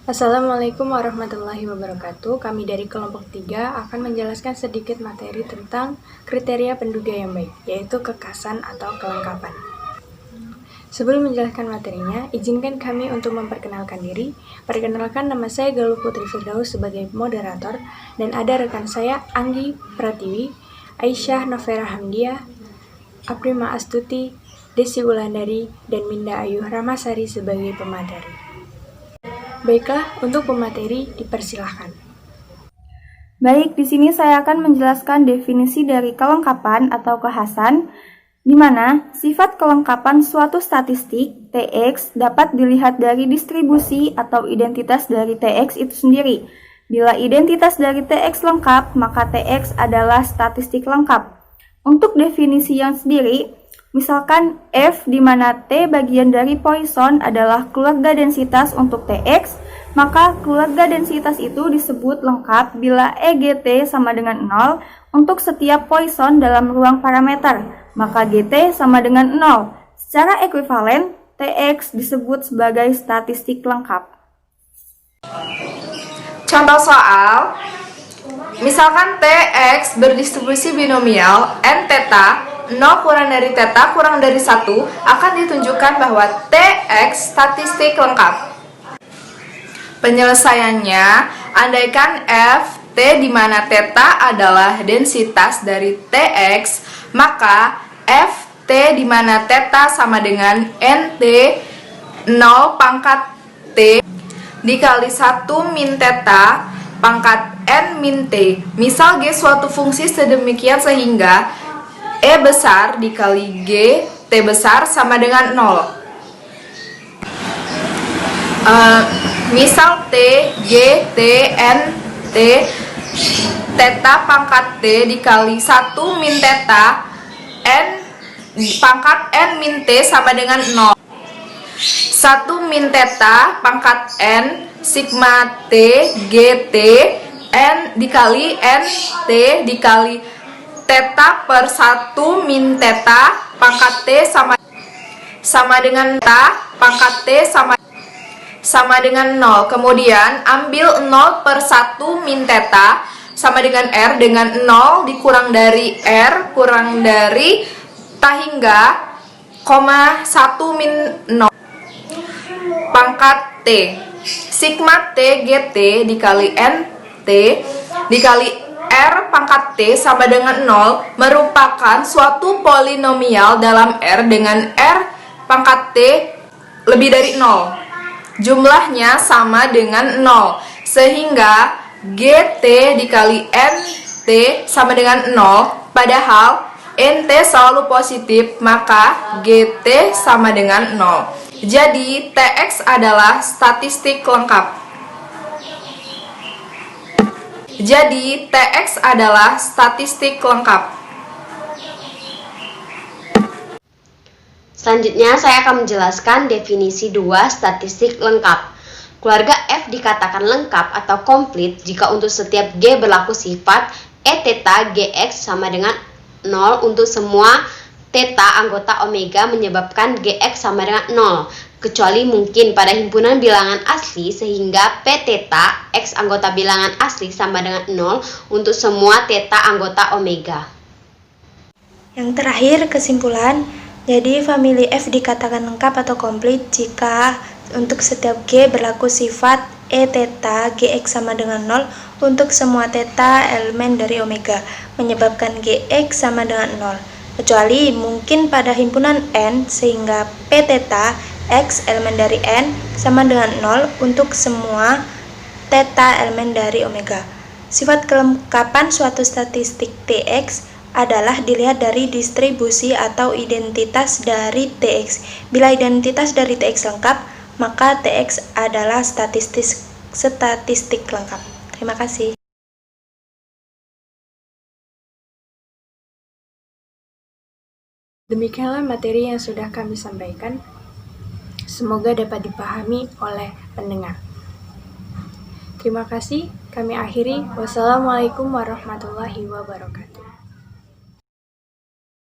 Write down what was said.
Assalamualaikum warahmatullahi wabarakatuh. Kami dari kelompok 3 akan menjelaskan sedikit materi tentang kriteria penduga yang baik, yaitu kekasan atau kelengkapan. Sebelum menjelaskan materinya, izinkan kami untuk memperkenalkan diri. Perkenalkan, nama saya Galuh Putri Firdaus sebagai moderator, dan ada rekan saya Anggi Pratiwi, Aisyah Novera Hamdiah, Aprima Astuti, Desi Wulandari, dan Minda Ayu Ramasari sebagai pemateri. Baiklah, untuk pemateri dipersilahkan. Baik, di sini saya akan menjelaskan definisi dari kelengkapan atau kekhasan, di mana sifat kelengkapan suatu statistik TX dapat dilihat dari distribusi atau identitas dari TX itu sendiri. Bila identitas dari TX lengkap, maka TX adalah statistik lengkap. Untuk definisi yang sendiri, misalkan F di mana T bagian dari Poisson adalah keluarga densitas untuk TX, maka keluarga densitas itu disebut lengkap bila EGT sama dengan 0 untuk setiap Poisson dalam ruang parameter, maka GT sama dengan 0. Secara ekuivalen, TX disebut sebagai statistik lengkap. Contoh soal, misalkan TX berdistribusi binomial N theta 0 kurang dari theta kurang dari 1 akan ditunjukkan bahwa TX statistik lengkap. Penyelesaiannya, andaikan F T di mana theta adalah densitas dari TX, maka F T di mana theta sama dengan NT 0 pangkat T dikali 1 min theta pangkat N min T. Misal G suatu fungsi sedemikian sehingga E besar dikali G T besar sama dengan 0. Misal T, G, T, N, T, theta pangkat T dikali 1 min theta N pangkat N min T sama dengan 0. 1 min theta pangkat N sigma T, G, T, N dikali N, T dikali theta per 1 min theta pangkat T sama dengan theta pangkat T sama dengan 0. Kemudian ambil 0 per 1 min theta sama dengan R dengan 0 dikurang dari R kurang dari hingga 1 min 0 pangkat T. Sigma T GT dikali N T dikali R pangkat T sama dengan 0 merupakan suatu polinomial dalam R dengan R pangkat T lebih dari 0. Jumlahnya sama dengan 0, sehingga GT dikali NT sama dengan 0, padahal NT selalu positif, maka GT sama dengan 0. Jadi TX adalah statistik lengkap. Jadi TX adalah statistik lengkap. Selanjutnya saya akan menjelaskan definisi 2 statistik lengkap. Keluarga F dikatakan lengkap atau komplit jika untuk setiap G berlaku sifat E theta Gx sama dengan 0 untuk semua theta anggota omega menyebabkan Gx sama dengan 0, kecuali mungkin pada himpunan bilangan asli sehingga P theta X anggota bilangan asli sama dengan 0 untuk semua theta anggota omega. Yang terakhir, kesimpulan. Jadi, famili F dikatakan lengkap atau komplit jika untuk setiap G berlaku sifat E theta Gx sama dengan 0 untuk semua theta elemen dari omega, menyebabkan Gx sama dengan 0, kecuali mungkin pada himpunan N sehingga P theta X elemen dari N sama dengan 0 untuk semua theta elemen dari omega. Sifat kelengkapan suatu statistik TX adalah dilihat dari distribusi atau identitas dari TX. Bila identitas dari TX lengkap, maka TX adalah statistik lengkap. Terima kasih. Demikianlah materi yang sudah kami sampaikan. Semoga dapat dipahami oleh pendengar. Terima kasih. Kami akhiri. Wassalamualaikum warahmatullahi wabarakatuh.